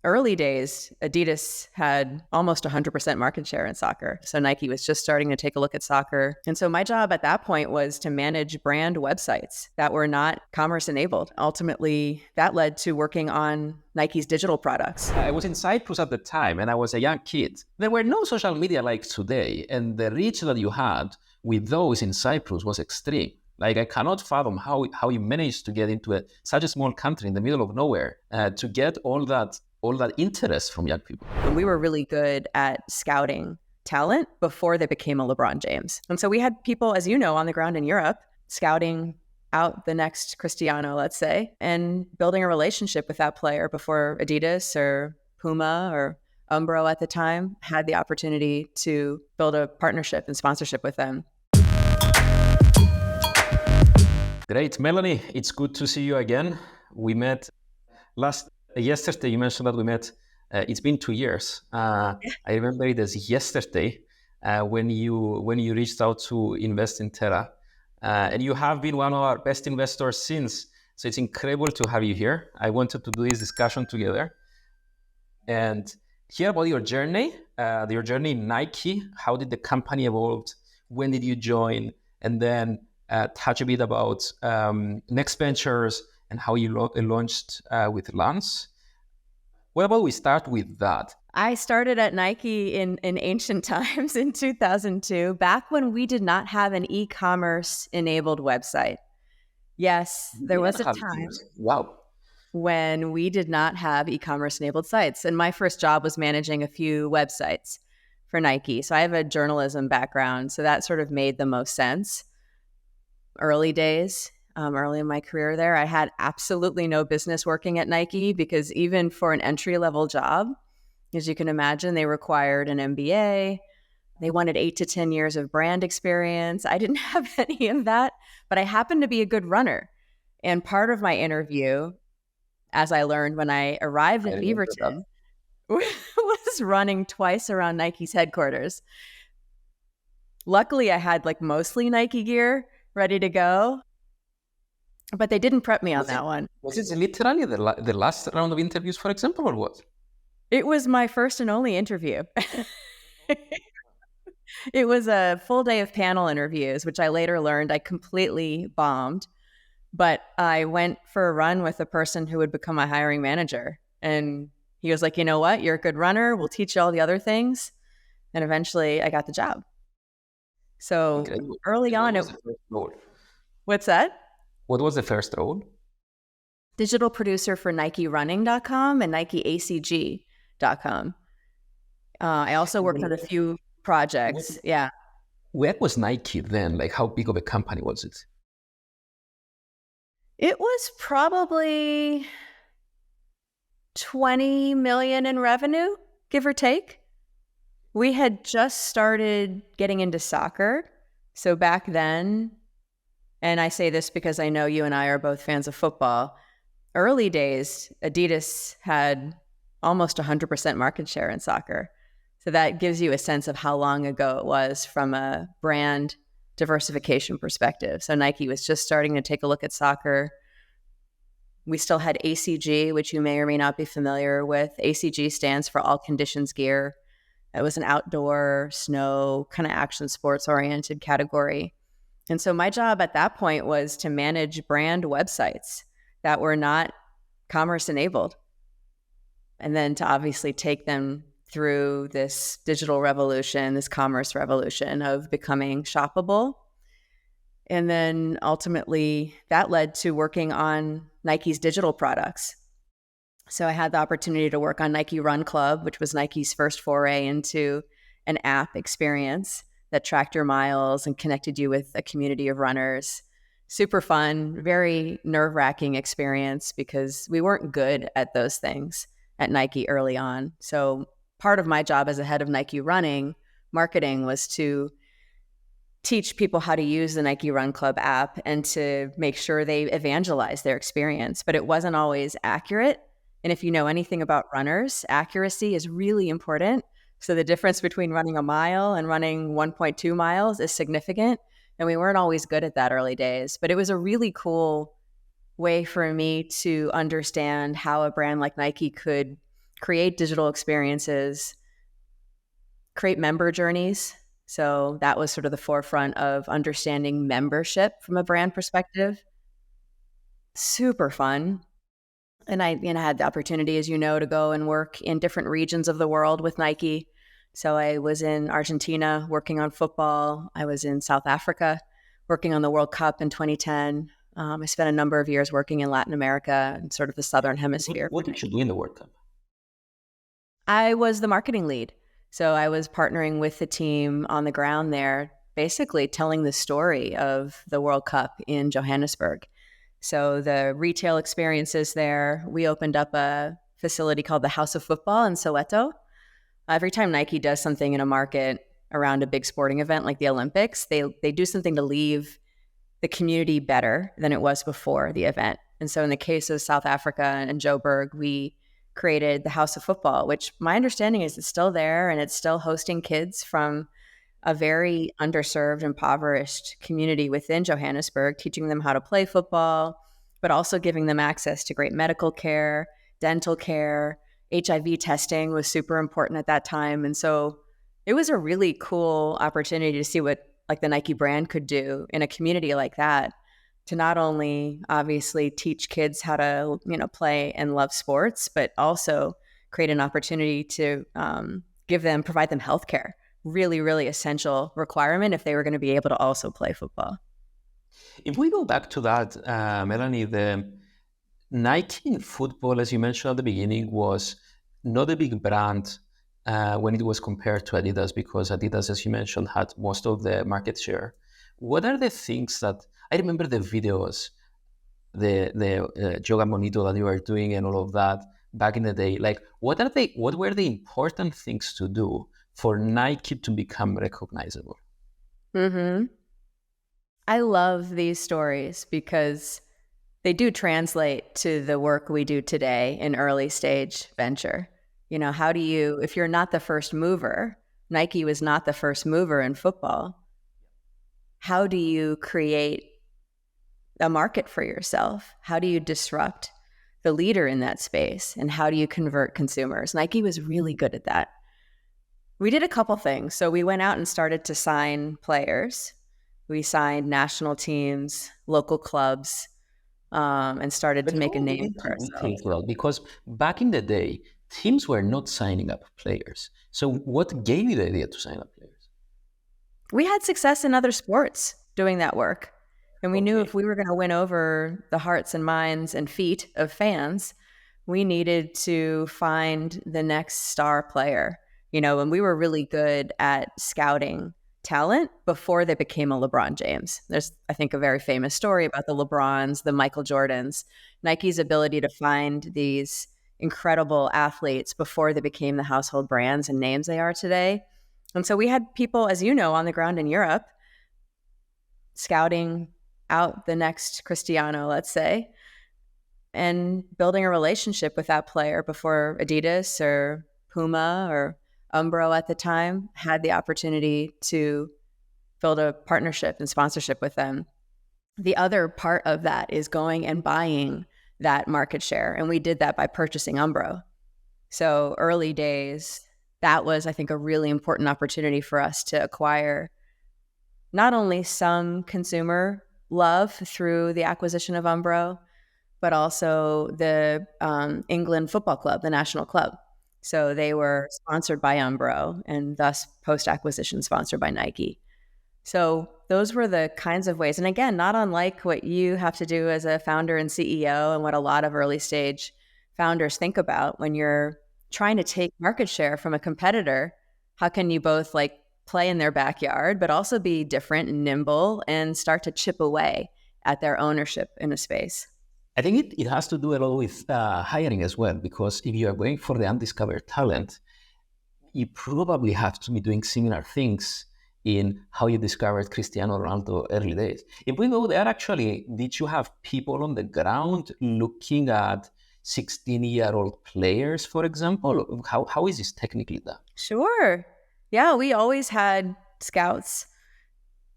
early days, Adidas had almost 100% market share in soccer. So Nike was just starting to take a look at soccer. And so my job at that point was to manage brand websites that were not commerce enabled. Ultimately, that led to working on Nike's digital products. I was in Cyprus at the time and I was a young kid. There were no social media like today. And the reach that you had with those in Cyprus was extreme. Like, I cannot fathom how you managed to get into such a small country in the middle of nowhere to get all that interest from young people. And we were really good at scouting talent before they became a LeBron James. And so we had people, as you know, on the ground in Europe scouting out the next Cristiano, let's say, and building a relationship with that player before Adidas or Puma or Umbro at the time had the opportunity to build a partnership and sponsorship with them. Great. Melanie, it's good to see you again. We met yesterday. You mentioned that we met. It's been 2 years. I remember it as yesterday when you reached out to invest in Terra. And you have been one of our best investors since. So it's incredible to have you here. I wanted to do this discussion together and hear about your journey in Nike. How did the company evolve? When did you join? And then touch a bit about next ventures and how you launched with Lance. What about we start with that? I started at Nike in ancient times in 2002, back when we did not have an e-commerce enabled website. Yes, there was a time when we did not have e-commerce enabled sites. And my first job was managing a few websites for Nike. So I have a journalism background. So that sort of made the most sense. Early days, early in my career there, I had absolutely no business working at Nike because even for an entry-level job, as you can imagine, they required an MBA. They wanted 8 to 10 years of brand experience. I didn't have any of that, but I happened to be a good runner. And part of my interview, as I learned when I arrived at Beaverton, was running twice around Nike's headquarters. Luckily, I had mostly Nike gear ready to go, but they didn't prep me on that one. Was it literally the last round of interviews, for example, or what? It was my first and only interview. It was a full day of panel interviews, which I later learned I completely bombed. But I went for a run with the person who would become my hiring manager. And he was like, you know what? You're a good runner. We'll teach you all the other things. And eventually I got the job. So early on, what's that? What was the first role? Digital producer for NikeRunning.com and NikeACG.com. I also worked on a few projects. Yeah. Where was Nike then? How big of a company was it? It was probably 20 million in revenue, give or take. We had just started getting into soccer. So back then, and I say this because I know you and I are both fans of football, early days, Adidas had almost 100% market share in soccer. So that gives you a sense of how long ago it was from a brand diversification perspective. So Nike was just starting to take a look at soccer. We still had ACG, which you may or may not be familiar with. ACG stands for All Conditions Gear. It was an outdoor, snow, kind of action sports oriented category. And so my job at that point was to manage brand websites that were not commerce enabled. And then to obviously take them through this digital revolution, this commerce revolution of becoming shoppable. And then ultimately that led to working on Nike's digital products. So I had the opportunity to work on Nike Run Club, which was Nike's first foray into an app experience that tracked your miles and connected you with a community of runners. Super fun, very nerve-wracking experience because we weren't good at those things at Nike early on. So part of my job as a head of Nike Running marketing was to teach people how to use the Nike Run Club app and to make sure they evangelize their experience. But it wasn't always accurate. And if you know anything about runners, accuracy is really important. So the difference between running a mile and running 1.2 miles is significant. And we weren't always good at that early days. But it was a really cool way for me to understand how a brand like Nike could create digital experiences, create member journeys. So that was sort of the forefront of understanding membership from a brand perspective. Super fun. And I had the opportunity, as you know, to go and work in different regions of the world with Nike. So I was in Argentina working on football. I was in South Africa working on the World Cup in 2010. I spent a number of years working in Latin America and sort of the Southern Hemisphere. What did you do in the World Cup? I was the marketing lead. So I was partnering with the team on the ground there, basically telling the story of the World Cup in Johannesburg. So the retail experiences there, we opened up a facility called the House of Football in Soweto. Every time Nike does something in a market around a big sporting event like the Olympics, they do something to leave the community better than it was before the event. And so in the case of South Africa and Joburg, we created the House of Football, which my understanding is it's still there and it's still hosting kids from a very underserved, impoverished community within Johannesburg, teaching them how to play football, but also giving them access to great medical care, dental care. HIV testing was super important at that time. And so it was a really cool opportunity to see what like the Nike brand could do in a community like that, to not only obviously teach kids how to, play and love sports, but also create an opportunity to provide them healthcare. Really, really essential requirement if they were going to be able to also play football. If we go back to that, Melanie, the Nike in football, as you mentioned at the beginning, was not a big brand when it was compared to Adidas, because Adidas, as you mentioned, had most of the market share. What are the things that I remember the videos, the yoga bonito that you were doing and all of that back in the day? Like, what were the important things to do for Nike to become recognizable? Mm-hmm. I love these stories because they do translate to the work we do today in early stage venture. How do you, if you're not the first mover, Nike was not the first mover in football, how do you create a market for yourself? How do you disrupt the leader in that space? And how do you convert consumers? Nike was really good at that. We did a couple things. So we went out and started to sign players. We signed national teams, local clubs, and started to make a name for ourselves. Well, because back in the day, teams were not signing up players. So what gave you the idea to sign up players? We had success in other sports doing that work. And we knew if we were going to win over the hearts and minds and feet of fans, we needed to find the next star player. And we were really good at scouting talent before they became a LeBron James. There's, I think, a very famous story about the LeBrons, the Michael Jordans, Nike's ability to find these incredible athletes before they became the household brands and names they are today. And so we had people, as you know, on the ground in Europe, scouting out the next Cristiano, let's say, and building a relationship with that player before Adidas or Puma or Umbro at the time had the opportunity to build a partnership and sponsorship with them. The other part of that is going and buying that market share. And we did that by purchasing Umbro. So early days, that was, I think, a really important opportunity for us to acquire not only some consumer love through the acquisition of Umbro, but also the England Football Club, the national club. So they were sponsored by Umbro and thus post-acquisition sponsored by Nike. So those were the kinds of ways. And again, not unlike what you have to do as a founder and CEO and what a lot of early stage founders think about when you're trying to take market share from a competitor. How can you both play in their backyard, but also be different and nimble and start to chip away at their ownership in a space? I think it has to do a lot with hiring as well, because if you are going for the undiscovered talent, you probably have to be doing similar things in how you discovered Cristiano Ronaldo early days. If we go there, actually, did you have people on the ground looking at 16-year-old players, for example? How is this technically done? Sure. Yeah, we always had scouts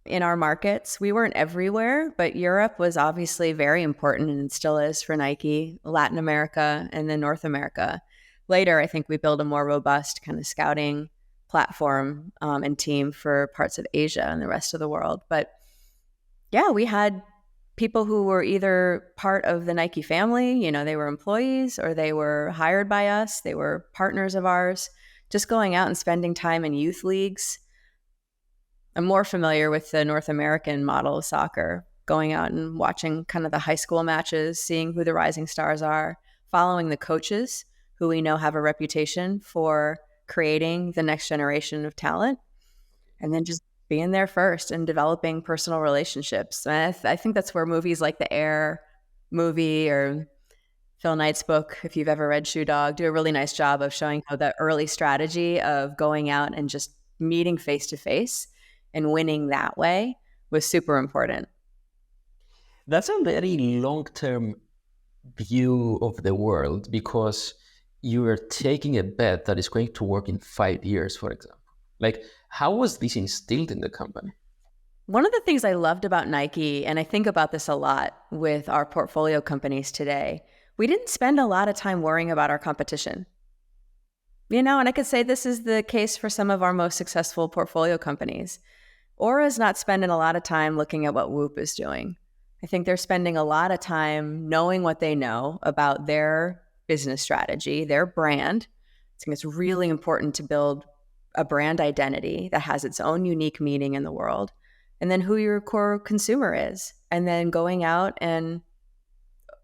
in our markets. We weren't everywhere, but Europe was obviously very important and still is for Nike, Latin America, and then North America. later, I think we built a more robust kind of scouting platform and team for parts of Asia and the rest of the world. But yeah, we had people who were either part of the Nike family, you know, they were employees or they were hired by us, they were partners of ours, just going out and spending time in youth leagues. I'm more familiar with the North American model of soccer, going out and watching kind of the high school matches, seeing who the rising stars are, following the coaches who we know have a reputation for creating the next generation of talent, and then just being there first and developing personal relationships. And I think that's where movies like the Air movie or Phil Knight's book, if you've ever read Shoe Dog, do a really nice job of showing how the early strategy of going out and just meeting face to face and winning that way was super important. That's a very long-term view of the world, because you are taking a bet that is going to work in 5 years, for example. Like, how was this instilled in the company? One of the things I loved about Nike, and I think about this a lot with our portfolio companies today, we didn't spend a lot of time worrying about our competition. You know, and I could say this is the case for some of our most successful portfolio companies. Aura's not spending a lot of time looking at what Whoop is doing. I think they're spending a lot of time knowing what they know about their business strategy, their brand. I think it's really important to build a brand identity that has its own unique meaning in the world, and then who your core consumer is, and then going out and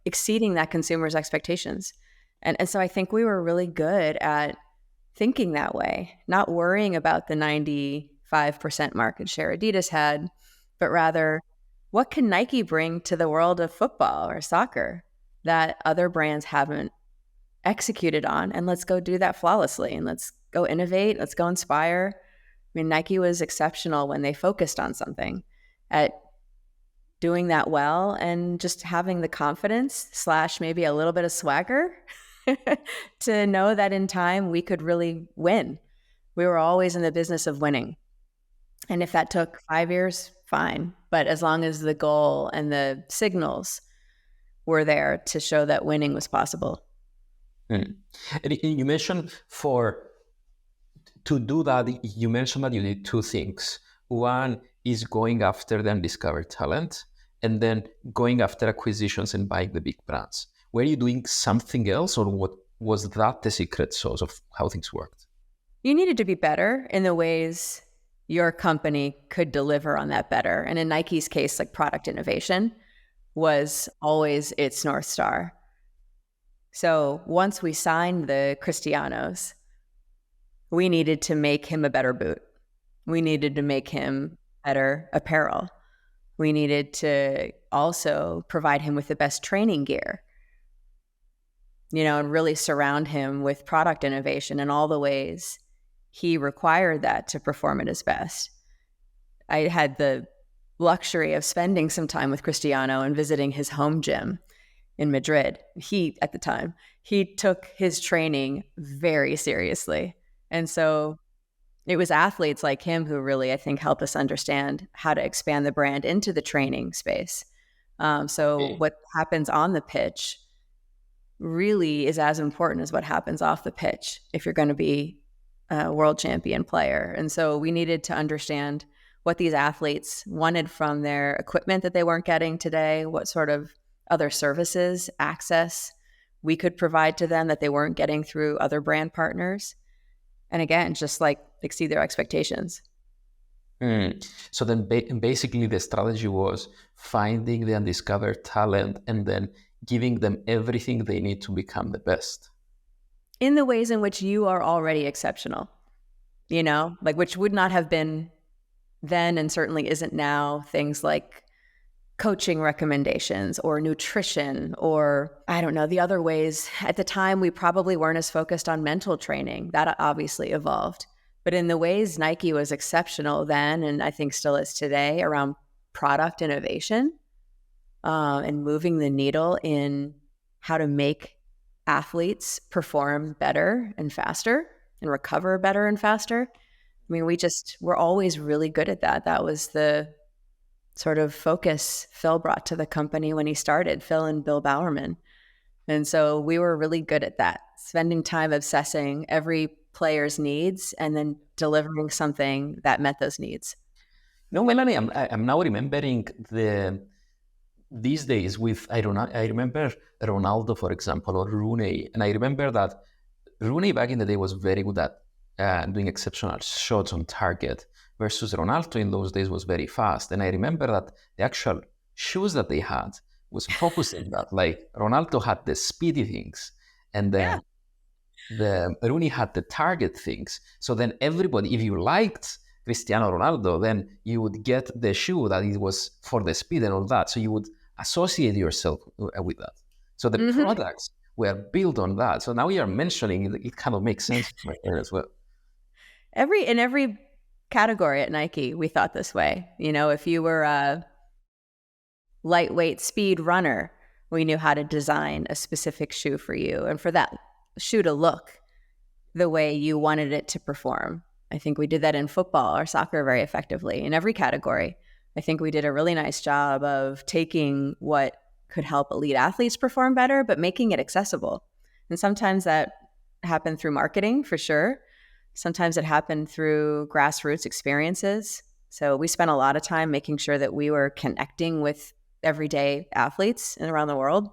exceeding that consumer's expectations. And so I think we were really good at thinking that way, not worrying about the 95% market share Adidas had, but rather, what can Nike bring to the world of football or soccer that other brands haven't executed on? And let's go do that flawlessly, and let's go innovate, let's go inspire. I mean, Nike was exceptional when they focused on something at doing that well, and just having the confidence / maybe a little bit of swagger to know that in time we could really win. We were always in the business of winning. And if that took 5 years, fine. But as long as the goal and the signals were there to show that winning was possible. And you mentioned to do that, you mentioned that you did two things. One is going after the undiscovered talent, and then going after acquisitions and buying the big brands. Were you doing something else, or what was that the secret sauce of how things worked? You needed to be better in the ways your company could deliver on that better. And in Nike's case, like product innovation was always its North Star. So once we signed the Cristianos, we needed to make him a better boot. We needed to make him better apparel. We needed to also provide him with the best training gear, you know, and really surround him with product innovation in all the ways he required that to perform at his best. I had the luxury of spending some time with Cristiano and visiting his home gym in Madrid. At the time, he took his training very seriously. And so it was athletes like him who really, I think, helped us understand how to expand the brand into the training space. So what happens on the pitch really is as important as what happens off the pitch if you're going to be a world champion player. And so we needed to understand what these athletes wanted from their equipment that they weren't getting today, what sort of other services, access we could provide to them that they weren't getting through other brand partners. And again, just like exceed their expectations. So then basically the strategy was finding the undiscovered talent and then giving them everything they need to become the best. In the ways in which you are already exceptional, you know, like which would not have been then and certainly isn't now, things like coaching recommendations or nutrition or, I don't know, the other ways. At the time, we probably weren't as focused on mental training. That obviously evolved. But in the ways Nike was exceptional then, and I think still is today, around product innovation and moving the needle in how to make athletes perform better and faster and recover better and faster. I mean, we're always really good at that. That was the sort of focus Phil brought to the company when he started, Phil and Bill Bowerman. And so we were really good at that. spending time obsessing every player's needs and then delivering something that met those needs. No, Melanie, I'm now remembering these days with, I don't know, I remember Ronaldo, for example, or Rooney. And I remember that Rooney back in the day was very good at doing exceptional shots on target, versus Ronaldo in those days was very fast. And I remember that the actual shoes that they had was focusing that. Like Ronaldo had the speedy things, and then the Rooney had the target things. So then everybody, if you liked Cristiano Ronaldo, then you would get the shoe that it was for the speed and all that. So you would associate yourself with that. So the products were built on that. So now you're mentioning it, it kind of makes sense as well. In every category at Nike, we thought this way. You know, if you were a lightweight speed runner, we knew how to design a specific shoe for you and for that shoe to look the way you wanted it to perform. I think we did that in football or soccer very effectively. In every category, I think we did a really nice job of taking what could help elite athletes perform better, but making it accessible. And sometimes that happened through marketing, for sure. Sometimes it happened through grassroots experiences. So we spent a lot of time making sure that we were connecting with everyday athletes around the world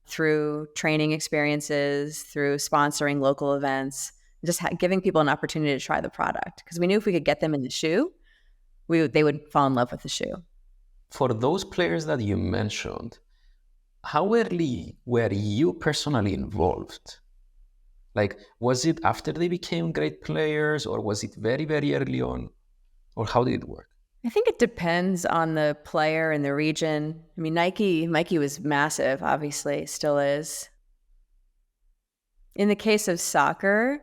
through training experiences, through sponsoring local events, just giving people an opportunity to try the product. Because we knew if we could get them in the shoe, they would fall in love with the shoe. For those players that you mentioned, how early were you personally involved? Like, was it after they became great players, or was it very, very early on? Or how did it work? I think it depends on the player and the region. I mean, Nike was massive, obviously, still is. In the case of soccer,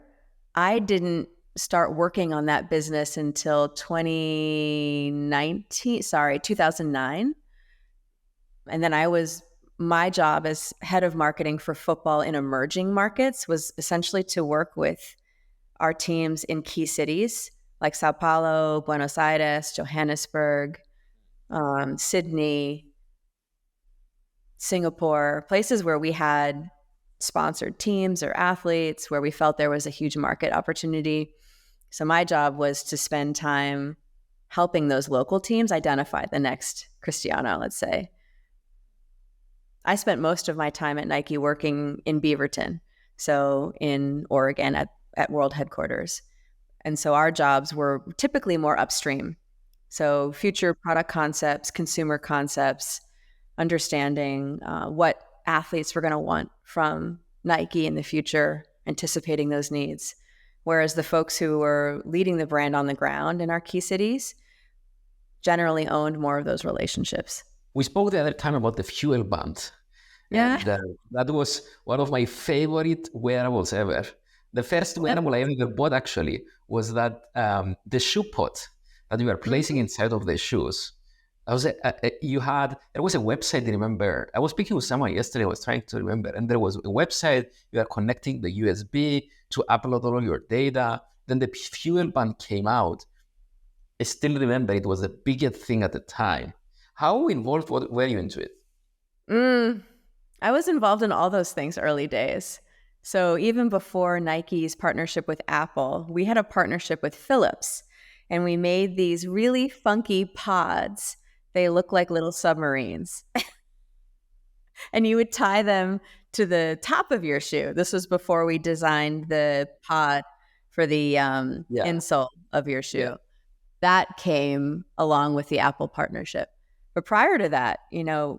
I didn't start working on that business until 2009. And then my job as head of marketing for football in emerging markets was essentially to work with our teams in key cities like Sao Paulo, Buenos Aires, Johannesburg, Sydney, Singapore, places where we had sponsored teams or athletes, where we felt there was a huge market opportunity. So my job was to spend time helping those local teams identify the next Cristiano, let's say. I spent most of my time at Nike working in Beaverton, so in Oregon at world headquarters. And so our jobs were typically more upstream. So future product concepts, consumer concepts, understanding what athletes were going to want from Nike in the future, anticipating those needs. Whereas the folks who were leading the brand on the ground in our key cities generally owned more of those relationships. We spoke the other time about the fuel band. Yeah. And that was one of my favorite wearables ever. The first wearable I ever bought actually was that the shoe pod that you were placing inside of the shoes. There was a website, I remember. I was speaking with someone yesterday, I was trying to remember, and there was a website, you are connecting the USB to upload all your data. Then the fuel band came out. I still remember it was the biggest thing at the time. How involved were you into it? I was involved in all those things early days. So even before Nike's partnership with Apple, we had a partnership with Philips, and we made these really funky pods. They look like little submarines. And you would tie them to the top of your shoe. This was before we designed the pod for the insole of your shoe. Yeah. That came along with the Apple partnership. But prior to that,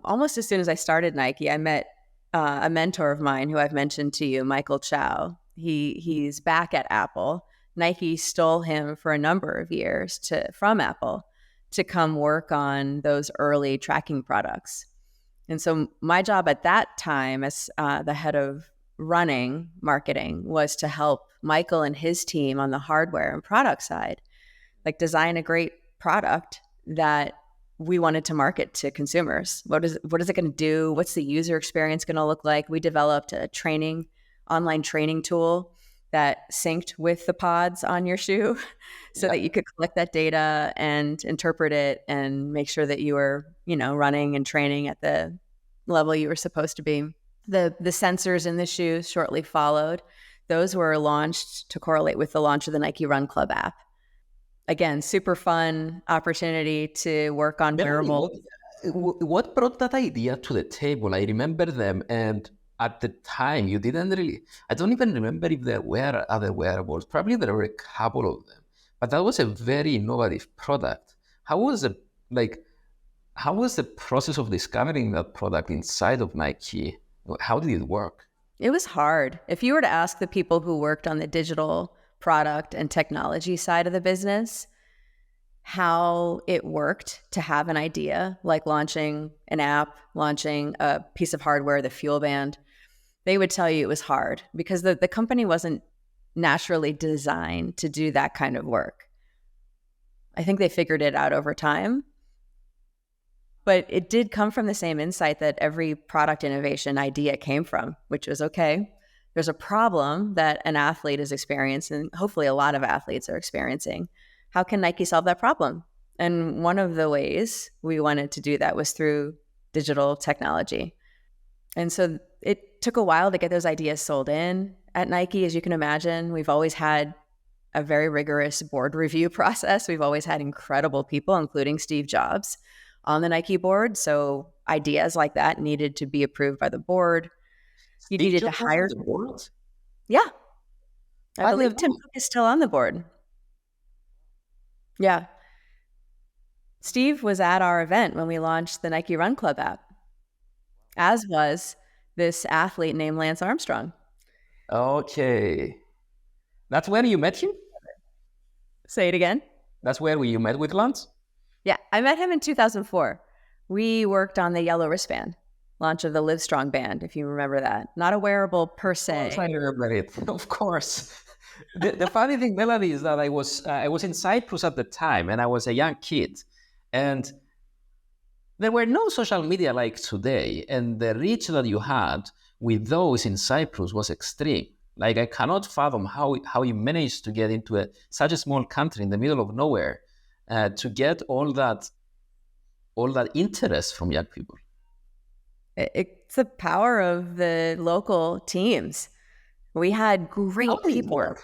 almost as soon as I started Nike, I met a mentor of mine who I've mentioned to you, Michael Chow. He's back at Apple. Nike stole him for a number of years from Apple to come work on those early tracking products. And so my job at that time as the head of running marketing was to help Michael and his team on the hardware and product side, like design a great product that we wanted to market to consumers. What is it going to do? What's the user experience going to look like? We developed a online training tool that synced with the pods on your shoe so that you could collect that data and interpret it and make sure that you were, running and training at the level you were supposed to be. The sensors in the shoes shortly followed. Those were launched to correlate with the launch of the Nike Run Club app. Again, super fun opportunity to work on Melanie, wearable. what brought that idea to the table? I remember them, and at the time, you didn't really. I don't even remember if there were other wearables. Probably there were a couple of them, but that was a very innovative product. How was it like? How was the process of discovering that product inside of Nike? How did it work? It was hard. If you were to ask the people who worked on the digital product and technology side of the business how it worked to have an idea like launching an app, launching a piece of hardware, the Fuel Band, they would tell you it was hard because the company wasn't naturally designed to do that kind of work. I think they figured it out over time. But it did come from the same insight that every product innovation idea came from, which was okay, there's a problem that an athlete is experiencing, hopefully a lot of athletes are experiencing. How can Nike solve that problem? And one of the ways we wanted to do that was through digital technology. And so it took a while to get those ideas sold in. At Nike, as you can imagine, we've always had a very rigorous board review process. We've always had incredible people, including Steve Jobs, on the Nike board. So ideas like that needed to be approved by the board. You needed to hire the board. Yeah. I believe Tim Cook is still on the board. Yeah. Steve was at our event when we launched the Nike Run Club app, as was this athlete named Lance Armstrong. Okay. That's where you met him? Say it again. That's where you met with Lance? Yeah, I met him in 2004. We worked on the yellow wristband, launch of the Livestrong band, if you remember that. Not a wearable per se. Of course I remember it. Of course. The funny thing, Melanie, is that I was in Cyprus at the time, and I was a young kid, and there were no social media like today, and the reach that you had with those in Cyprus was extreme. Like, I cannot fathom how you managed to get into such a small country in the middle of nowhere to get all that interest from young people. It's the power of the local teams. We had great people.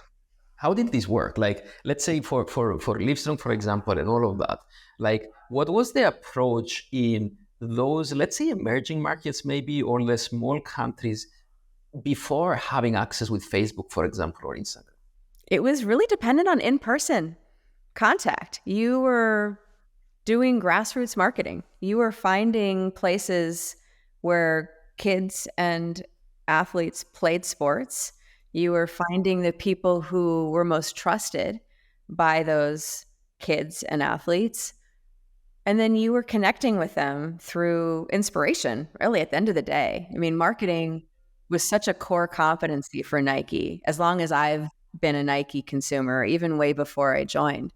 How did this work? Like, let's say for Livestrong, for example, and all of that. Like, what was the approach in those, let's say, emerging markets, maybe, or the small countries before having access with Facebook, for example, or Instagram? It was really dependent on in-person contact. You were doing grassroots marketing. You were finding places where kids and athletes played sports. You were finding the people who were most trusted by those kids and athletes. And then you were connecting with them through inspiration, really, at the end of the day. I mean, marketing was such a core competency for Nike, as long as I've been a Nike consumer, even way before I joined.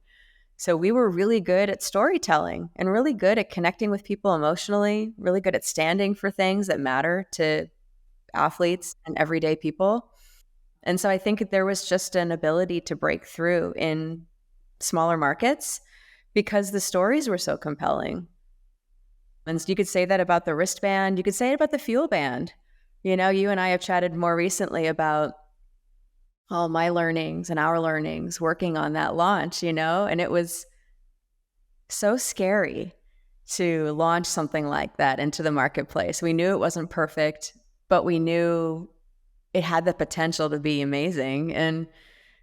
So we were really good at storytelling and really good at connecting with people emotionally, really good at standing for things that matter to athletes and everyday people. And so I think there was just an ability to break through in smaller markets because the stories were so compelling. And you could say that about the wristband. You could say it about the Fuel Band. You know, you and I have chatted more recently about all my learnings and our learnings working on that launch, you know, and it was so scary to launch something like that into the marketplace. We knew it wasn't perfect, but we knew it had the potential to be amazing. And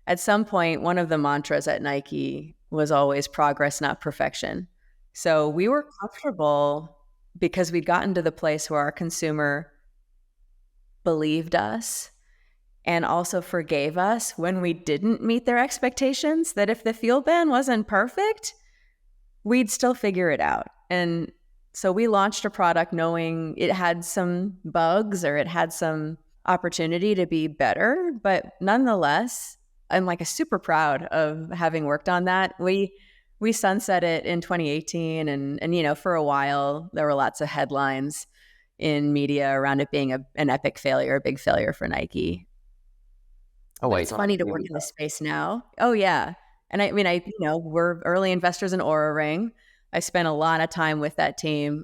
at some point, one of the mantras at Nike was always progress, not perfection. So we were comfortable because we'd gotten to the place where our consumer believed us and also forgave us when we didn't meet their expectations, that if the Fuel Band wasn't perfect, we'd still figure it out. And so we launched a product knowing it had some bugs or it had some opportunity to be better, but nonetheless, I'm like super proud of having worked on that. We sunset it in 2018 and you know, for a while there were lots of headlines in media around it being an epic failure, a big failure for Nike. Oh, wait, it's funny to work in this space now. Oh yeah. And I mean, you know, we're early investors in Oura Ring. I spent a lot of time with that team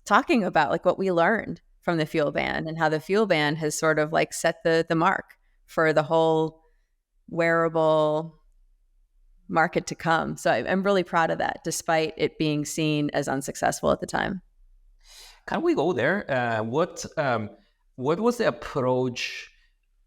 talking about like what we learned from the fuel band, and how the fuel band has sort of like set the mark for the whole wearable market to come. So I'm really proud of that, despite it being seen as unsuccessful at the time. Can we go there? What was the approach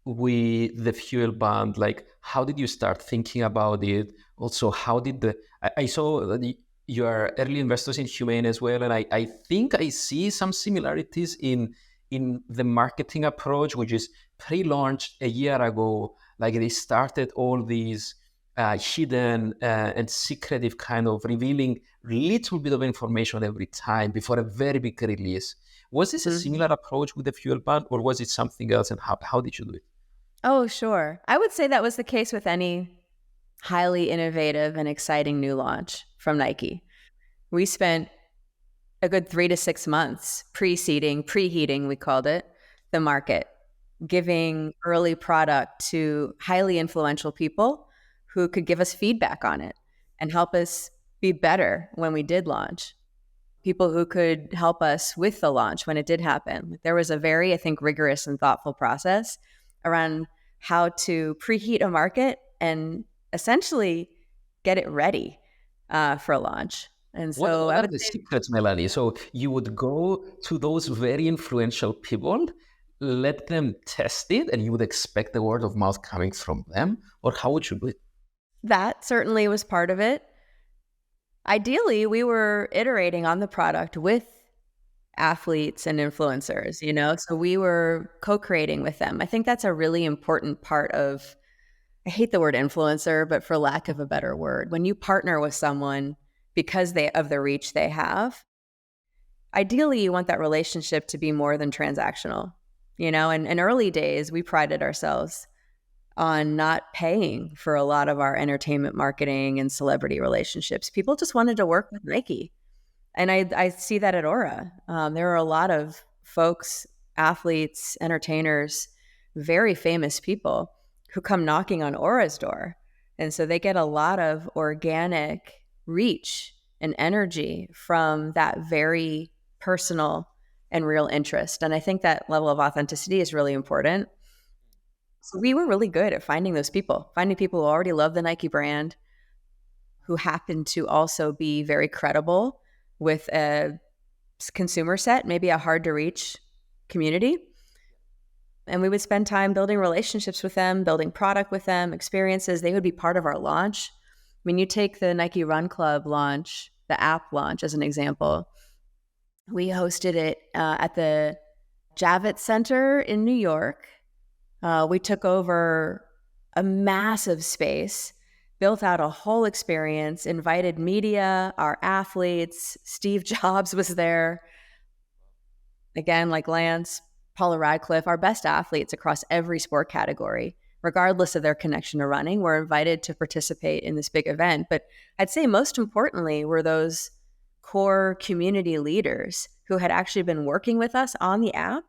with the fuel band? Like, how did you start thinking about it? Also, how did I saw that you are early investors in Humane as well, and I think I see some similarities in the marketing approach, which is pre-launched a year ago. Like they started all these hidden and secretive kind of revealing little bit of information every time before a very big release. Was this a similar approach with the fuel band, or was it something else? And how did you do it? Oh, sure. I would say that was the case with any highly innovative and exciting new launch from Nike. We spent a good 3 to 6 months preheating, we called it, the market, giving early product to highly influential people who could give us feedback on it and help us be better when we did launch. People who could help us with the launch when it did happen. There was a very, I think, rigorous and thoughtful process around how to preheat a market and essentially get it ready for launch. And so What I are would the say, secrets, Melanie? So you would go to those very influential people, let them test it, and you would expect the word of mouth coming from them? Or how would you do it? that certainly was part of it. Ideally, we were iterating on the product with athletes and influencers, so we were co-creating with them. I think that's a really important part of, I hate the word influencer, but for lack of a better word, when you partner with someone because of the reach they have, ideally you want that relationship to be more than transactional. And in early days, we prided ourselves on not paying for a lot of our entertainment marketing and celebrity relationships. People just wanted to work with Nike. And I see that at Aura. There are a lot of folks, athletes, entertainers, very famous people who come knocking on Aura's door. And so they get a lot of organic reach and energy from that very personal and real interest. And I think that level of authenticity is really important. So we were really good at finding those people, finding people who already love the Nike brand, who happen to also be very credible with a consumer set, maybe a hard to reach community. And we would spend time building relationships with them, building product with them, experiences. They would be part of our launch. I mean, you take the Nike Run Club launch, the app launch as an example. We hosted it at the Javits Center in New York. We took over a massive space, built out a whole experience, invited media, our athletes. Steve Jobs was there. Again, like Lance, Paula Radcliffe, our best athletes across every sport category, regardless of their connection to running, were invited to participate in this big event. But I'd say most importantly were those core community leaders who had actually been working with us on the app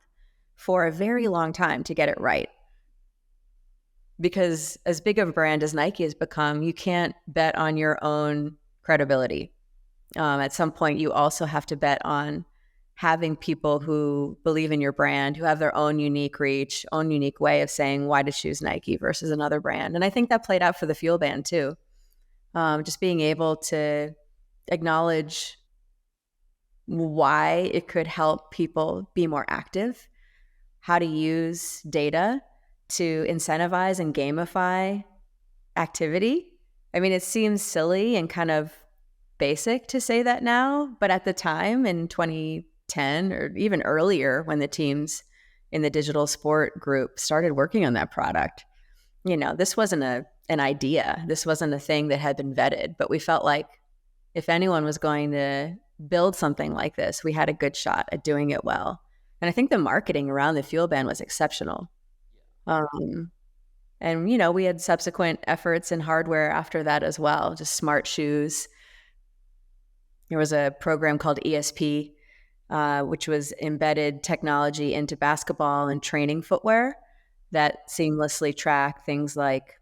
for a very long time to get it right. Because as big of a brand as Nike has become, you can't bet on your own credibility. At some point, you also have to bet on having people who believe in your brand, who have their own unique reach, own unique way of saying why to choose Nike versus another brand. And I think that played out for the Fuel Band too. Just being able to acknowledge why it could help people be more active, how to use data to incentivize and gamify activity. I mean, it seems silly and kind of basic to say that now, but at the time in 2010 or even earlier, when the teams in the digital sport group started working on that product, this wasn't an idea. This wasn't a thing that had been vetted, but we felt like if anyone was going to build something like this, we had a good shot at doing it well. And I think the marketing around the Fuel Band was exceptional. And, we had subsequent efforts in hardware after that as well, just smart shoes. There was a program called ESP, which was embedded technology into basketball and training footwear that seamlessly track things like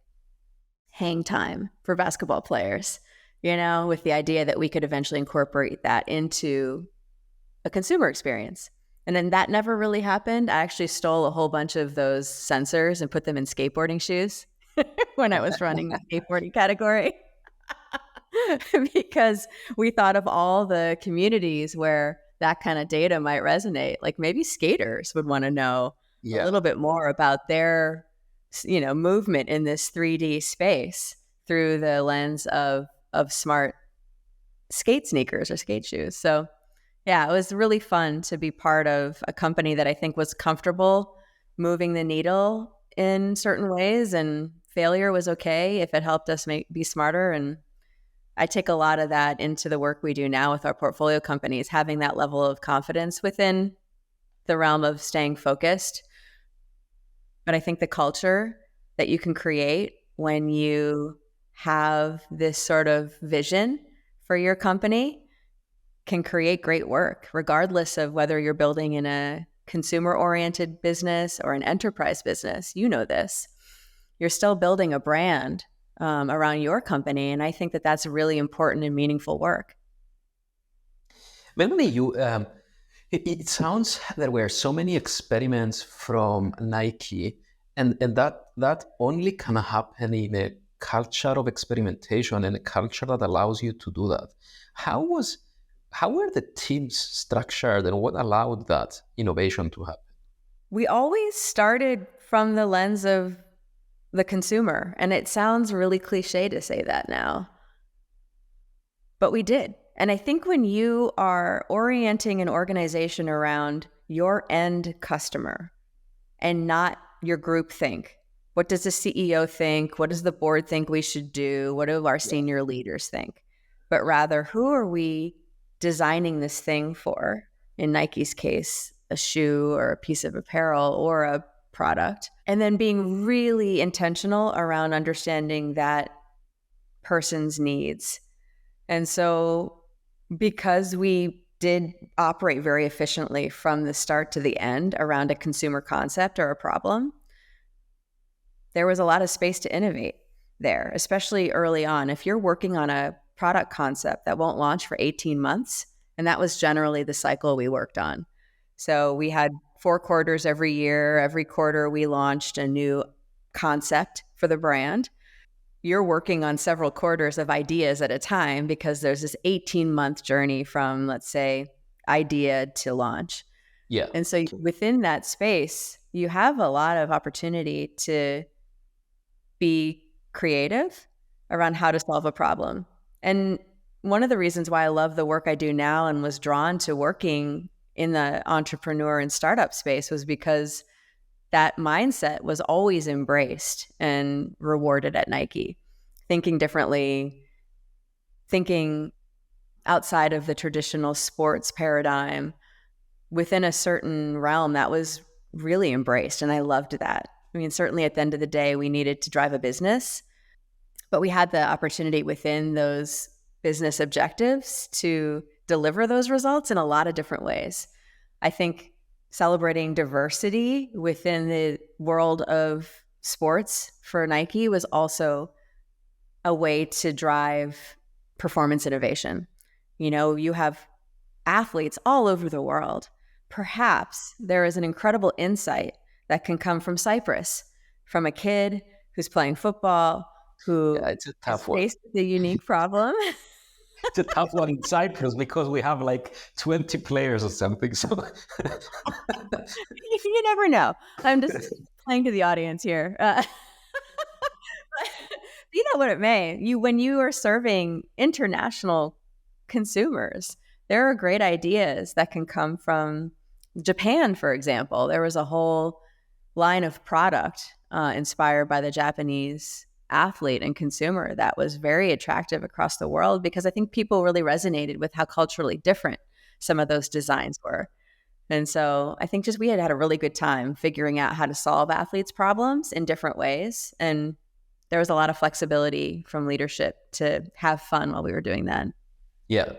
hang time for basketball players, with the idea that we could eventually incorporate that into a consumer experience. And then that never really happened. I actually stole a whole bunch of those sensors and put them in skateboarding shoes when I was running the skateboarding category. Because we thought of all the communities where that kind of data might resonate. Like maybe skaters would want to know a Yeah. little bit more about their, movement in this 3D space through the lens of smart skate sneakers or skate shoes. So yeah, it was really fun to be part of a company that I think was comfortable moving the needle in certain ways, and failure was okay if it helped us be smarter. And I take a lot of that into the work we do now with our portfolio companies, having that level of confidence within the realm of staying focused. But I think the culture that you can create when you have this sort of vision for your company can create great work, regardless of whether you're building in a consumer-oriented business or an enterprise business. You know this. You're still building a brand around your company, and I think that that's really important and meaningful work. Melanie, it sounds there were so many experiments from Nike, and that only can happen in a culture of experimentation and a culture that allows you to do that. How were the teams structured, and what allowed that innovation to happen? We always started from the lens of the consumer, and it sounds really cliche to say that now, but we did. And I think when you are orienting an organization around your end customer and not your group think, what does the CEO think? What does the board think we should do? What do our senior leaders think? But rather, who are we designing this thing for? In Nike's case, a shoe or a piece of apparel or a product. And then being really intentional around understanding that person's needs. And so, because we did operate very efficiently from the start to the end around a consumer concept or a problem, there was a lot of space to innovate there, especially early on. If you're working on a product concept that won't launch for 18 months, and that was generally the cycle we worked on. So we had 4 quarters every year. Every quarter, we launched a new concept for the brand. You're working on several quarters of ideas at a time because there's this 18-month journey from, let's say, idea to launch. Yeah. And so within that space, you have a lot of opportunity to be creative around how to solve a problem. And one of the reasons why I love the work I do now and was drawn to working in the entrepreneur and startup space was because that mindset was always embraced and rewarded at Nike. Thinking differently, thinking outside of the traditional sports paradigm within a certain realm, that was really embraced. And I loved that. I mean, certainly at the end of the day, we needed to drive a business, but we had the opportunity within those business objectives to deliver those results in a lot of different ways. I think celebrating diversity within the world of sports for Nike was also a way to drive performance innovation. You have athletes all over the world. Perhaps there is an incredible insight that can come from Cyprus, from a kid who's playing football, who It's a has tough one. faced the unique problem. It's a tough one in Cyprus because we have like 20 players or something. So You never know. I'm just playing to the audience here. You know what it may. When you are serving international consumers, there are great ideas that can come from Japan, for example. There was a whole line of product inspired by the Japanese athlete and consumer that was very attractive across the world because I think people really resonated with how culturally different some of those designs were. And so I think just we had a really good time figuring out how to solve athletes' problems in different ways. And there was a lot of flexibility from leadership to have fun while we were doing that. yeah,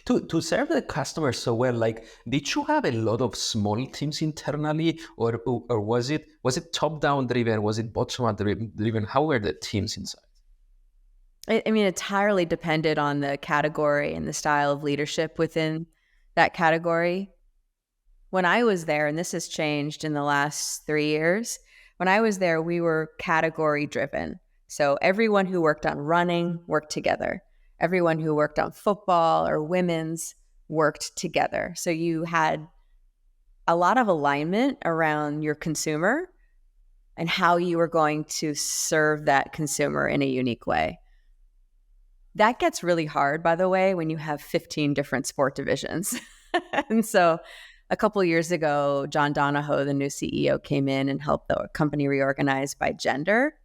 to serve the customers so well, like, did you have a lot of small teams internally, or was it top down driven? Was it bottom up driven? How were the teams inside? I mean, entirely depended on the category and the style of leadership within that category. When I was there, and this has changed in the last 3 years, when I was there, we were category driven. So everyone who worked on running worked together. Everyone who worked on football or women's worked together. So you had a lot of alignment around your consumer and how you were going to serve that consumer in a unique way. That gets really hard, by the way, when you have 15 different sport divisions. And so a couple of years ago, John Donahoe, the new CEO, came in and helped the company reorganize by gender.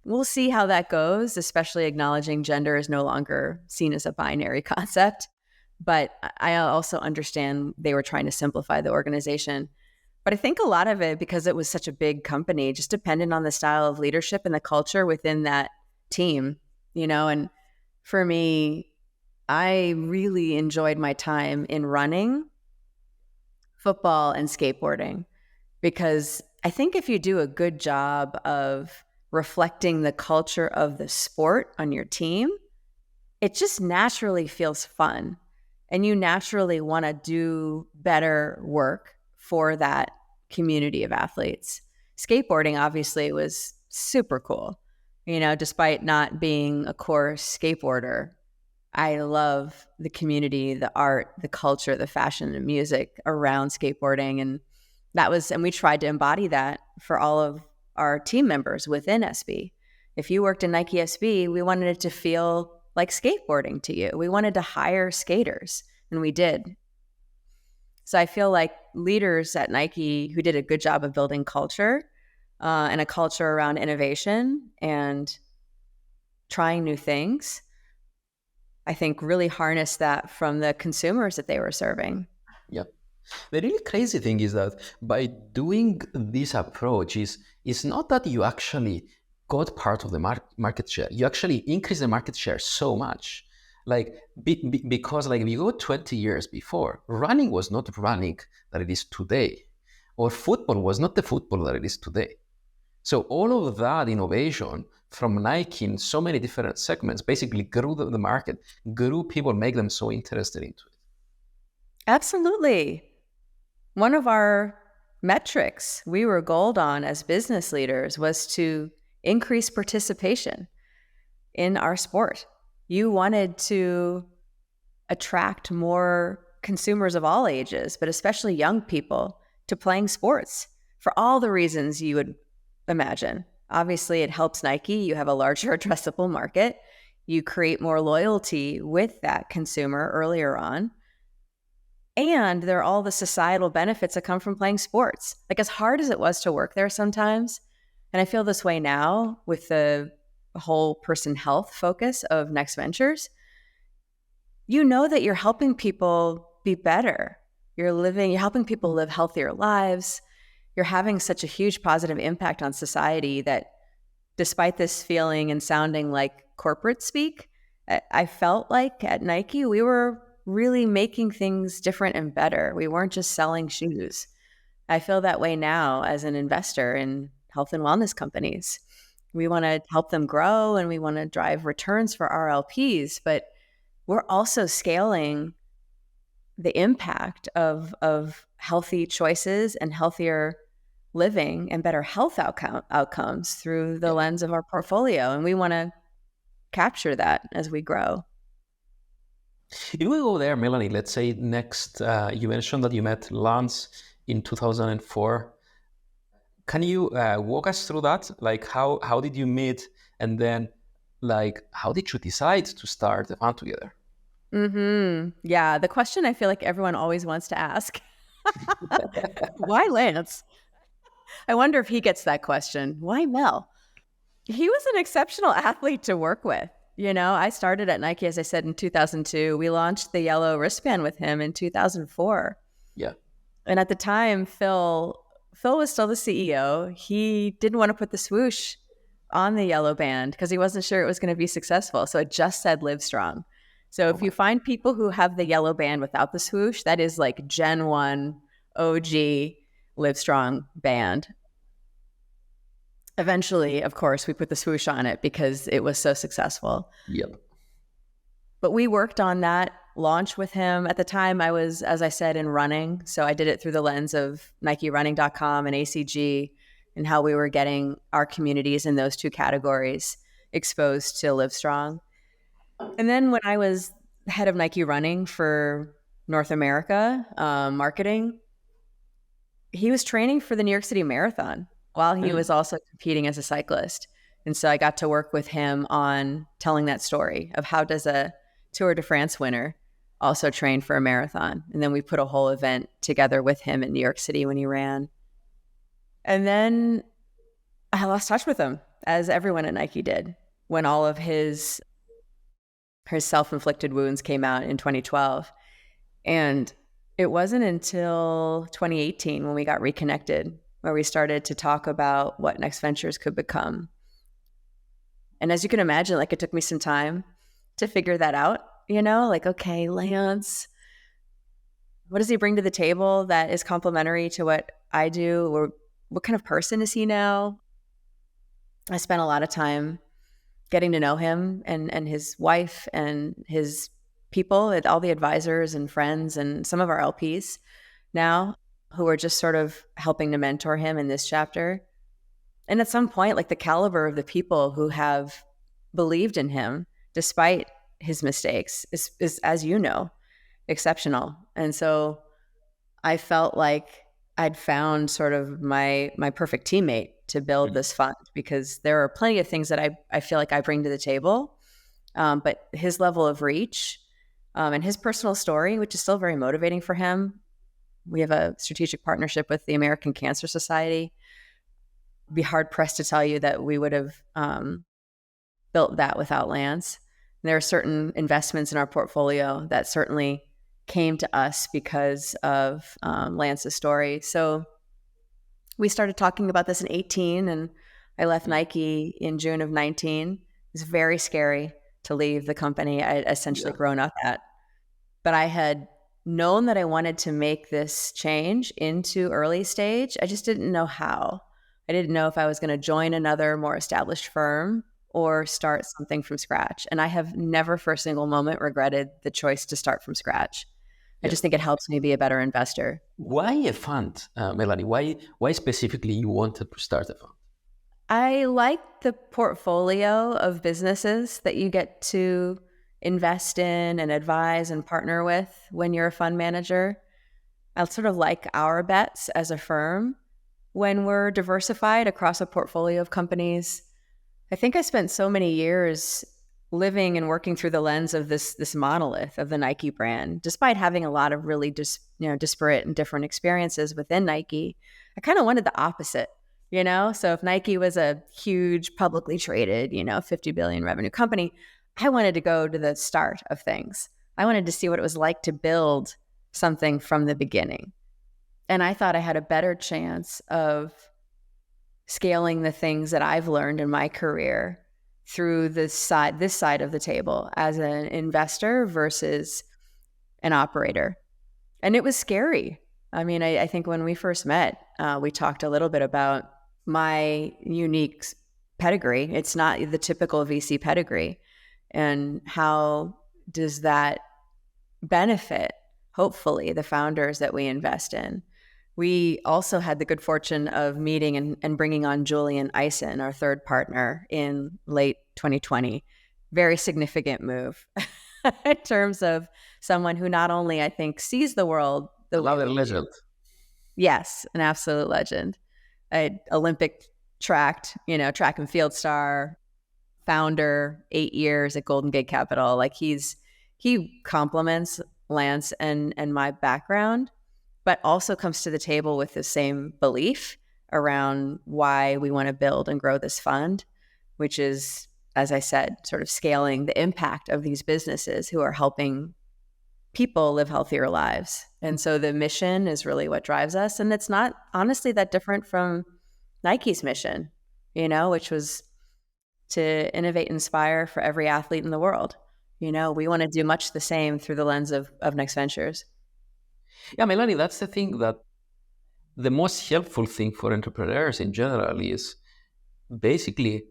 We'll see how that goes, especially acknowledging gender is no longer seen as a binary concept. But I also understand they were trying to simplify the organization. But I think a lot of it, because it was such a big company, just depended on the style of leadership and the culture within that team, and for me, I really enjoyed my time in running, football, and skateboarding, because I think if you do a good job of reflecting the culture of the sport on your team, it just naturally feels fun. And you naturally want to do better work for that community of athletes. Skateboarding obviously was super cool. Despite not being a core skateboarder, I love the community, the art, the culture, the fashion and music around skateboarding. And we tried to embody that for all of our team members within SB. If you worked in Nike SB, we wanted it to feel like skateboarding to you. We wanted to hire skaters, and we did. So I feel like leaders at Nike who did a good job of building culture and a culture around innovation and trying new things, I think really harnessed that from the consumers that they were serving. Yeah. The really crazy thing is that by doing this approach is not that you actually got part of the market share. You actually increase the market share so much. Because if you go 20 years before, running was not running that it is today, or football was not the football that it is today. So all of that innovation from Nike in so many different segments basically grew the market, grew people, make them so interested into it. Absolutely. One of our metrics we were gold on as business leaders was to increase participation in our sport. You wanted to attract more consumers of all ages, but especially young people, to playing sports for all the reasons you would imagine. Obviously, it helps Nike. You have a larger addressable market. You create more loyalty with that consumer earlier on. And there are all the societal benefits that come from playing sports. Like, as hard as it was to work there sometimes, and I feel this way now with the whole person health focus of Next Ventures, you know that you're helping people be better. You're helping people live healthier lives. You're having such a huge positive impact on society that despite this feeling and sounding like corporate speak, I felt like at Nike, we were really making things different and better. We weren't just selling shoes. I feel that way now as an investor in health and wellness companies. We want to help them grow and we want to drive returns for our LPs, but we're also scaling the impact of healthy choices and healthier living and better health outcomes through the lens of our portfolio. And we want to capture that as we grow. If we go there, Melanie, let's say next, you mentioned that you met Lance in 2004. Can you walk us through that? Like, how did you meet? And then, how did you decide to start the fund together? Yeah, the question I feel like everyone always wants to ask. Why Lance? I wonder if he gets that question. Why Mel? He was an exceptional athlete to work with. I started at Nike, as I said, in 2002. We launched the yellow wristband with him in 2004. Yeah. And at the time, Phil was still the CEO. He didn't want to put the swoosh on the yellow band because he wasn't sure it was going to be successful. So it just said Live Strong. So if you find people who have the yellow band without the swoosh, that is like Gen 1 OG Live Strong band. Eventually, of course, we put the swoosh on it because it was so successful. Yep. But we worked on that launch with him. At the time, I was, as I said, in running. So I did it through the lens of NikeRunning.com and ACG and how we were getting our communities in those two categories exposed to Livestrong. And then when I was head of Nike Running for North America marketing, he was training for the New York City Marathon while he was also competing as a cyclist. And so I got to work with him on telling that story of how does a Tour de France winner also train for a marathon. And then we put a whole event together with him in New York City when he ran. And then I lost touch with him, as everyone at Nike did, when all of his self-inflicted wounds came out in 2012. And it wasn't until 2018 when we got reconnected where we started to talk about what Next Ventures could become. And as you can imagine, like, it took me some time to figure that out, like, okay, Lance, what does he bring to the table that is complementary to what I do? Or what kind of person is he now? I spent a lot of time getting to know him and his wife and his people, all the advisors and friends and some of our LPs now who are just sort of helping to mentor him in this chapter. And at some point, like, the caliber of the people who have believed in him despite his mistakes is, as you know, exceptional. And so I felt like I'd found sort of my perfect teammate to build this fund, because there are plenty of things that I feel like I bring to the table. But his level of reach and his personal story, which is still very motivating for him. We have a strategic partnership with the American Cancer Society. I'd be hard pressed to tell you that we would have built that without Lance. And there are certain investments in our portfolio that certainly came to us because of Lance's story. So we started talking about this in 2018, and I left Nike in June of 2019. It was very scary to leave the company I had essentially grown up at. But I had known that I wanted to make this change into early stage. I just didn't know how. I didn't know if I was going to join another more established firm or start something from scratch. And I have never for a single moment regretted the choice to start from scratch. I just think it helps me be a better investor. Why a fund, Melanie? Why specifically you wanted to start a fund? I like the portfolio of businesses that you get to invest in and advise and partner with when you're a fund manager. I sort of like our bets as a firm when we're diversified across a portfolio of companies. I think I spent so many years living and working through the lens of this monolith of the Nike brand, despite having a lot of really disparate and different experiences within Nike. I kind of wanted the opposite, So if Nike was a huge publicly traded, 50 billion revenue company, I wanted to go to the start of things. I wanted to see what it was like to build something from the beginning. And I thought I had a better chance of scaling the things that I've learned in my career through this side of the table as an investor versus an operator. And it was scary. I mean, I think when we first met, we talked a little bit about my unique pedigree. It's not the typical VC pedigree. And how does that benefit, hopefully, the founders that we invest in? We also had the good fortune of meeting and bringing on Julian Eisen, our third partner, in late 2020. Very significant move in terms of someone who not only, I think, sees the world. Another legend. Yes, an absolute legend. An Olympic track and field star, founder, 8 years at Golden Gate Capital. Like, he complements Lance and my background, but also comes to the table with the same belief around why we want to build and grow this fund, which is, as I said, sort of scaling the impact of these businesses who are helping people live healthier lives. And so the mission is really what drives us. And it's not honestly that different from Nike's mission, which was to innovate, inspire for every athlete in the world. We want to do much the same through the lens of Next Ventures. Yeah, Melanie, that's the thing, that the most helpful thing for entrepreneurs in general is basically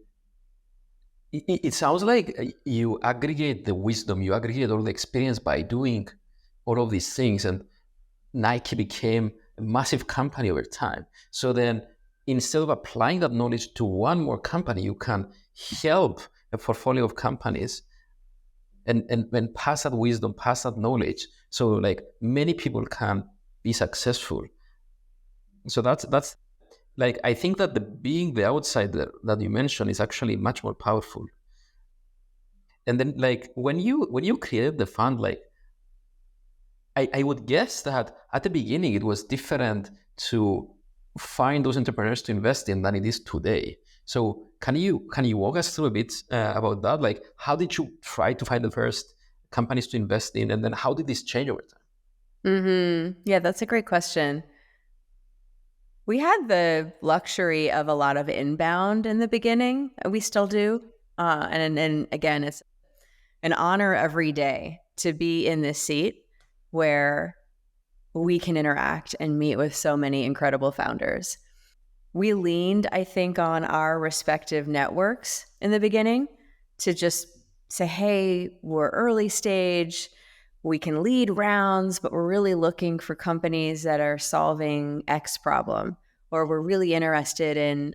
It sounds like you aggregate the wisdom, you aggregate all the experience by doing all of these things, and Nike became a massive company over time. So then, instead of applying that knowledge to one more company, you can help a portfolio of companies and pass that wisdom, pass that knowledge. So like many people can be successful. So that's like I think that the being the outsider that you mentioned is actually much more powerful. And then like when you created the fund, like I would guess that at the beginning it was different to find those entrepreneurs to invest in than it is today. So can you walk us through a bit about that? Like how did you try to find the first companies to invest in, and then how did this change over time? Yeah, that's a great question. We had the luxury of a lot of inbound in the beginning. We still do. And again, it's an honor every day to be in this seat where we can interact and meet with so many incredible founders. We leaned, I think, on our respective networks in the beginning to just say, hey, we're early stage, we can lead rounds, but we're really looking for companies that are solving X problem, or we're really interested in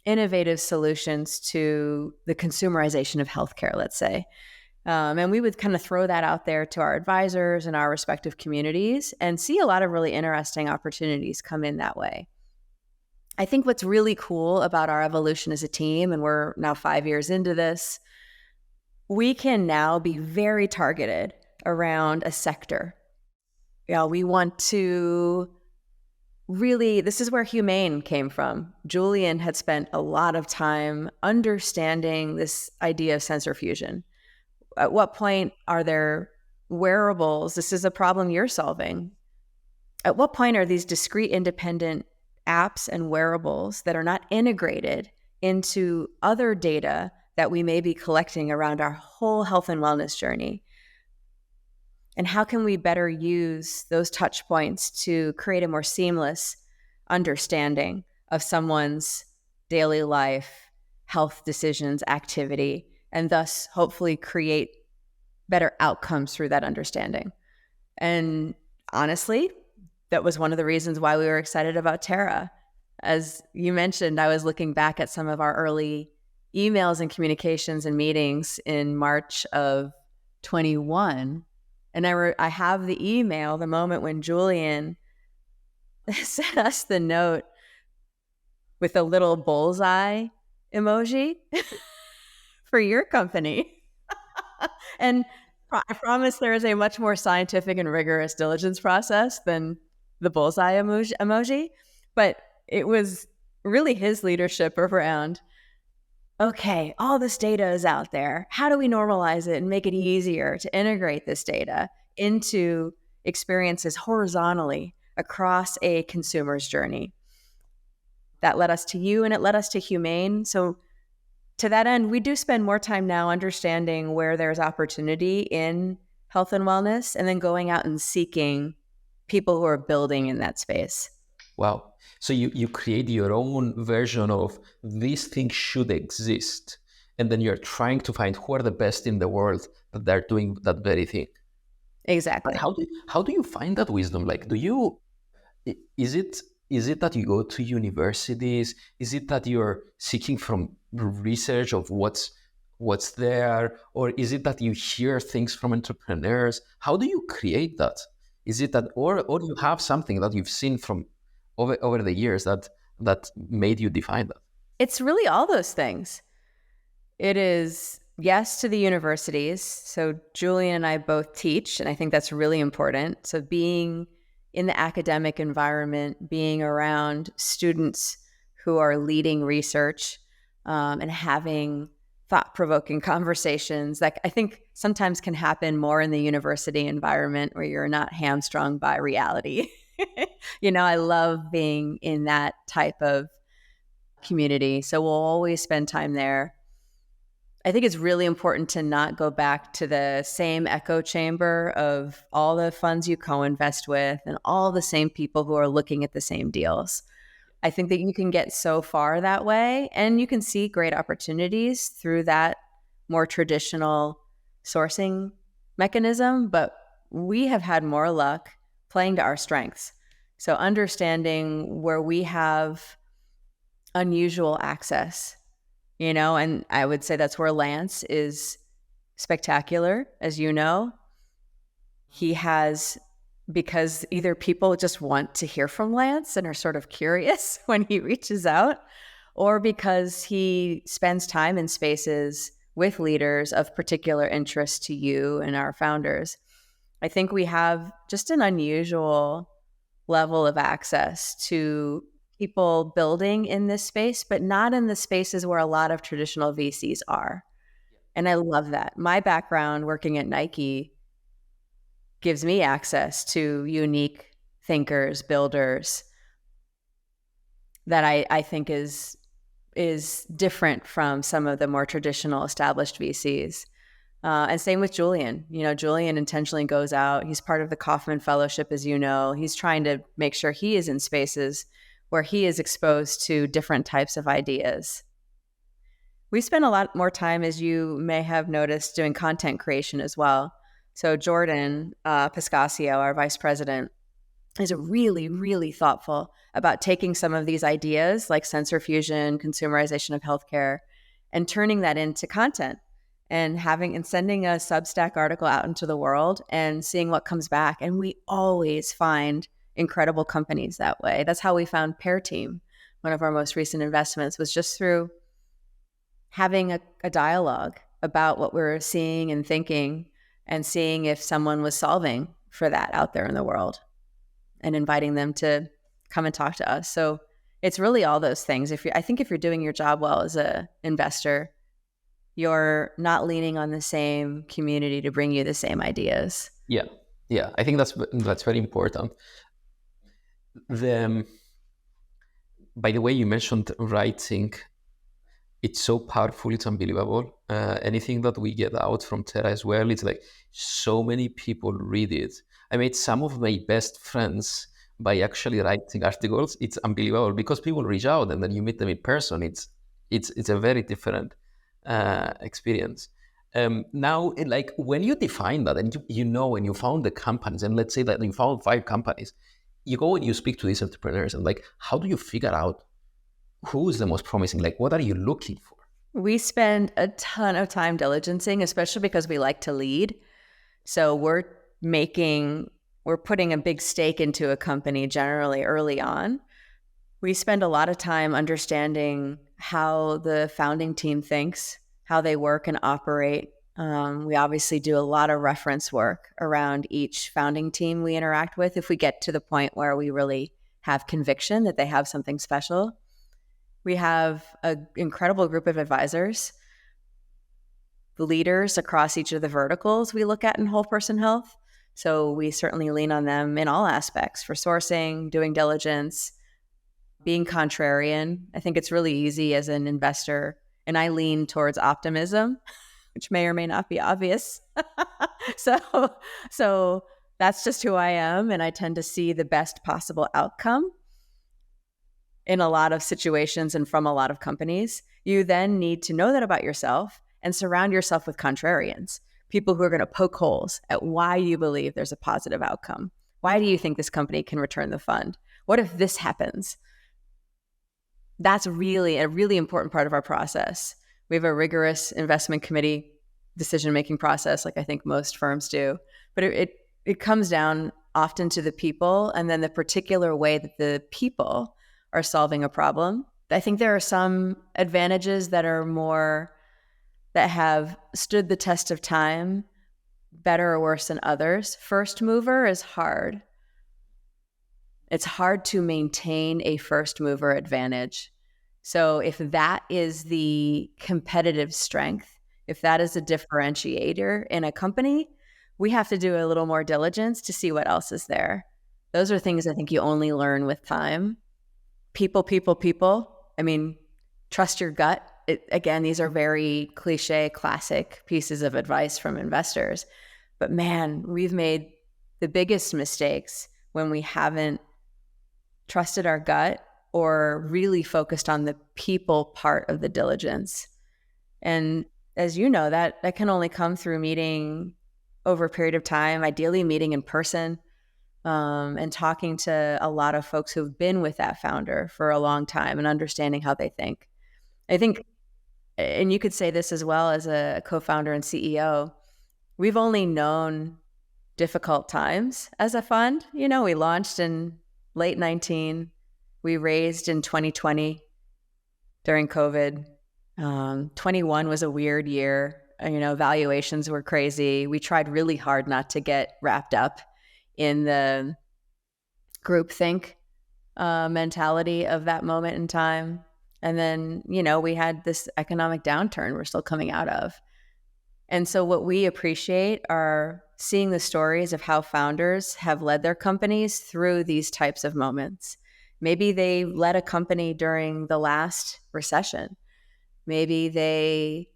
innovative solutions to the consumerization of healthcare, let's say. And we would kind of throw that out there to our advisors and our respective communities and see a lot of really interesting opportunities come in that way. I think what's really cool about our evolution as a team, and we're now 5 years into this, we can now be very targeted around a sector. We want to really, this is where humane came from. Julian had spent a lot of time understanding this idea of sensor fusion. At what point are there wearables? This is a problem you're solving. At what point are these discrete independent apps and wearables that are not integrated into other data that we may be collecting around our whole health and wellness journey? And how can we better use those touch points to create a more seamless understanding of someone's daily life, health decisions, activity, and thus hopefully create better outcomes through that understanding? And honestly, that was one of the reasons why we were excited about Terra. As you mentioned, I was looking back at some of our early emails and communications and meetings in March of 21. And I have the email, the moment when Julian sent us the note with a little bullseye emoji for your company. And I promise there is a much more scientific and rigorous diligence process than the bullseye emoji. But it was really his leadership around, okay, all this data is out there. How do we normalize it and make it easier to integrate this data into experiences horizontally across a consumer's journey? That led us to you, and it led us to Humane. So to that end, we do spend more time now understanding where there's opportunity in health and wellness, and then going out and seeking people who are building in that space. Wow. So you create your own version of these things should exist. And then you're trying to find who are the best in the world that they're doing that very thing. Exactly. How do you find that wisdom? Like, is it that you go to universities? Is it that you're seeking from research of what's there? Or is it that you hear things from entrepreneurs? How do you create that? Is it that, or you have something that you've seen from over the years that made you define that? It's really all those things. It is yes to the universities. So Julian and I both teach, and I think that's really important. So being in the academic environment, being around students who are leading research, and having thought-provoking conversations that I think sometimes can happen more in the university environment where you're not hamstrung by reality. I love being in that type of community. So we'll always spend time there. I think it's really important to not go back to the same echo chamber of all the funds you co-invest with and all the same people who are looking at the same deals. I think that you can get so far that way, and you can see great opportunities through that more traditional sourcing mechanism, but we have had more luck playing to our strengths. So understanding where we have unusual access, and I would say that's where Lance is spectacular, as you know. He has, because either people just want to hear from Lance and are sort of curious when he reaches out, or because he spends time in spaces with leaders of particular interest to you and our founders. I think we have just an unusual level of access to people building in this space, but not in the spaces where a lot of traditional VCs are. And I love that. My background working at Nike gives me access to unique thinkers, builders that I think is different from some of the more traditional established VCs. And same with Julian. Julian intentionally goes out. He's part of the Kauffman Fellowship, as you know. He's trying to make sure he is in spaces where he is exposed to different types of ideas. We spend a lot more time, as you may have noticed, doing content creation as well. So Jordan Pascasio, our vice president, is really, really thoughtful about taking some of these ideas like sensor fusion, consumerization of healthcare, and turning that into content and sending a Substack article out into the world and seeing what comes back. And we always find incredible companies that way. That's how we found Pear Team. One of our most recent investments was just through having a dialogue about what we're seeing and thinking, and seeing if someone was solving for that out there in the world and inviting them to come and talk to us. So it's really all those things. I think if you're doing your job well as an investor, you're not leaning on the same community to bring you the same ideas. Yeah. I think that's very important. By the way, you mentioned writing. It's so powerful. It's unbelievable. Anything that we get out from Terra as well, it's like so many people read it. I made some of my best friends by actually writing articles. It's unbelievable because people reach out and then you meet them in person. It's a very different experience. Now, like when you define that, and when you found the companies, and let's say that you found 5 companies, you go and you speak to these entrepreneurs, and like, how do you figure out who is the most promising? Like, what are you looking for? We spend a ton of time diligencing, especially because we like to lead. So we're putting a big stake into a company generally early on. We spend a lot of time understanding how the founding team thinks, how they work and operate. We obviously do a lot of reference work around each founding team we interact with if we get to the point where we really have conviction that they have something special. We have an incredible group of advisors, leaders across each of the verticals we look at in whole person health. So we certainly lean on them in all aspects for sourcing, doing diligence, being contrarian. I think it's really easy as an investor, and I lean towards optimism, which may or may not be obvious. So that's just who I am, and I tend to see the best possible outcome in a lot of situations and from a lot of companies. You then need to know that about yourself and surround yourself with contrarians, people who are going to poke holes at why you believe there's a positive outcome. Why do you think this company can return the fund? What if this happens? That's really a really important part of our process. We have a rigorous investment committee decision-making process, like I think most firms do. But it comes down often to the people and then the particular way that the people are solving a problem. I think there are some advantages that have stood the test of time better or worse than others. First mover is hard. It's hard to maintain a first mover advantage. So if that is the competitive strength, if that is a differentiator in a company, we have to do a little more diligence to see what else is there. Those are things I think you only learn with time. People. I mean, trust your gut. Again, these are very cliche, classic pieces of advice from investors. But man, we've made the biggest mistakes when we haven't trusted our gut or really focused on the people part of the diligence. And as you know, that can only come through meeting over a period of time, ideally meeting in person, and talking to a lot of folks who've been with that founder for a long time and understanding how they think. I think, and you could say this as well as a co-founder and CEO, we've only known difficult times as a fund. You know, we launched in late 19, we raised in 2020 during COVID. 21 was a weird year. You know, valuations were crazy. We tried really hard not to get wrapped up in the groupthink mentality of that moment in time. And then, you know, we had this economic downturn we're still coming out of. And so what we appreciate are seeing the stories of how founders have led their companies through these types of moments. Maybe they led a company during the last recession. Maybe they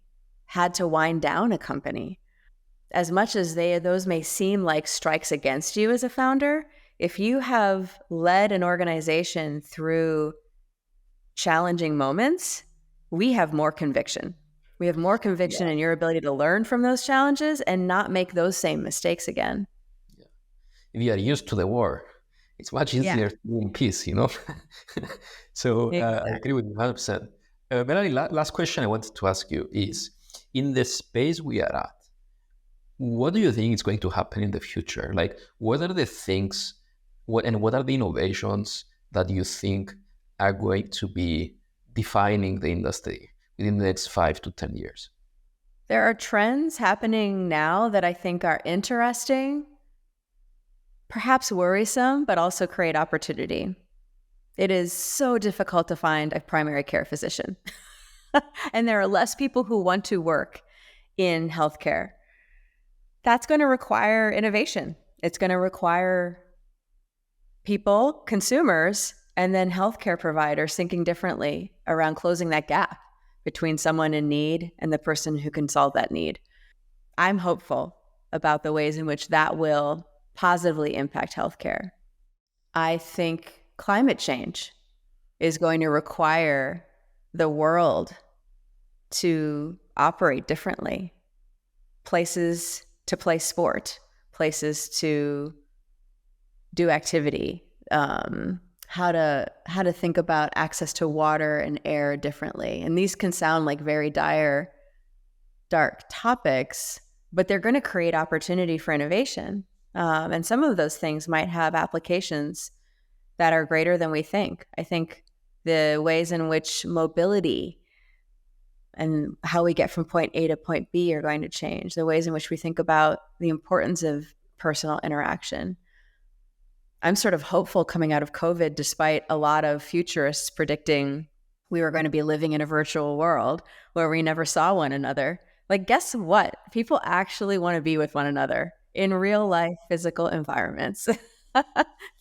had to wind down a company. As much as those may seem like strikes against you as a founder, if you have led an organization through challenging moments, we have more conviction. We have more conviction in your ability to learn from those challenges and not make those same mistakes again. Yeah. If you are used to the war, it's much easier to be in peace, you know? So I agree with you 100%. Melanie, last question I wanted to ask you is, in the space we are at, what do you think is going to happen in the future? Like, what are the things, what are the innovations that you think are going to be defining the industry within the next 5 to 10 years? There are trends happening now that I think are interesting, perhaps worrisome, but also create opportunity. It is so difficult to find a primary care physician. And there are less people who want to work in healthcare. That's going to require innovation. It's going to require people, consumers, and then healthcare providers thinking differently around closing that gap between someone in need and the person who can solve that need. I'm hopeful about the ways in which that will positively impact healthcare. I think climate change is going to require the world to operate differently. Places to play sport, places to do activity, how to think about access to water and air differently. And these can sound like very dire, dark topics, but they're going to create opportunity for innovation. And some of those things might have applications that are greater than we think. I think the ways in which mobility and how we get from point A to point B are going to change. The ways in which we think about the importance of personal interaction. I'm sort of hopeful coming out of COVID, despite a lot of futurists predicting we were going to be living in a virtual world where we never saw one another. Like, guess what? People actually want to be with one another in real life, physical environments.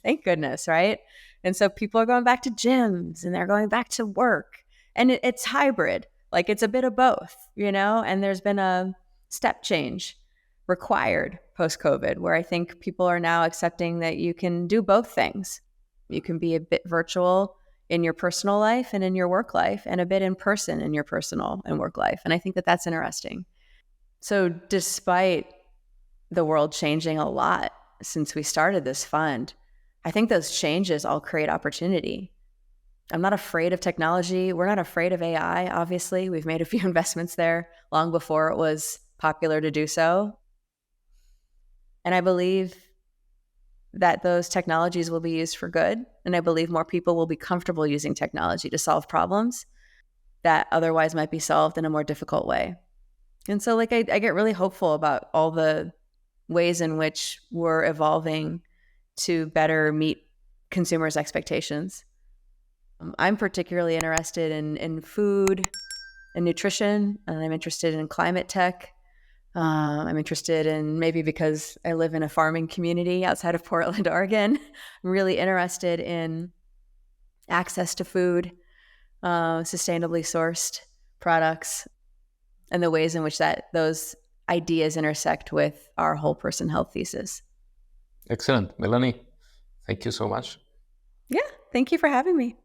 Thank goodness, right? And so people are going back to gyms and they're going back to work. And it's hybrid. Like, it's a bit of both, you know? And there's been a step change required post-COVID, where I think people are now accepting that you can do both things. You can be a bit virtual in your personal life and in your work life, and a bit in person in your personal and work life. And I think that that's interesting. So despite the world changing a lot since we started this fund, I think those changes all create opportunity. I'm not afraid of technology. We're not afraid of AI, obviously. We've made a few investments there long before it was popular to do so. And I believe that those technologies will be used for good. And I believe more people will be comfortable using technology to solve problems that otherwise might be solved in a more difficult way. And so I get really hopeful about all the ways in which we're evolving to better meet consumers' expectations. I'm particularly interested in food and nutrition, and I'm interested in climate tech. I'm interested in, maybe because I live in a farming community outside of Portland, Oregon, I'm really interested in access to food, sustainably sourced products, and the ways in which those ideas intersect with our whole person health thesis. Excellent. Melanie, thank you so much. Yeah, thank you for having me.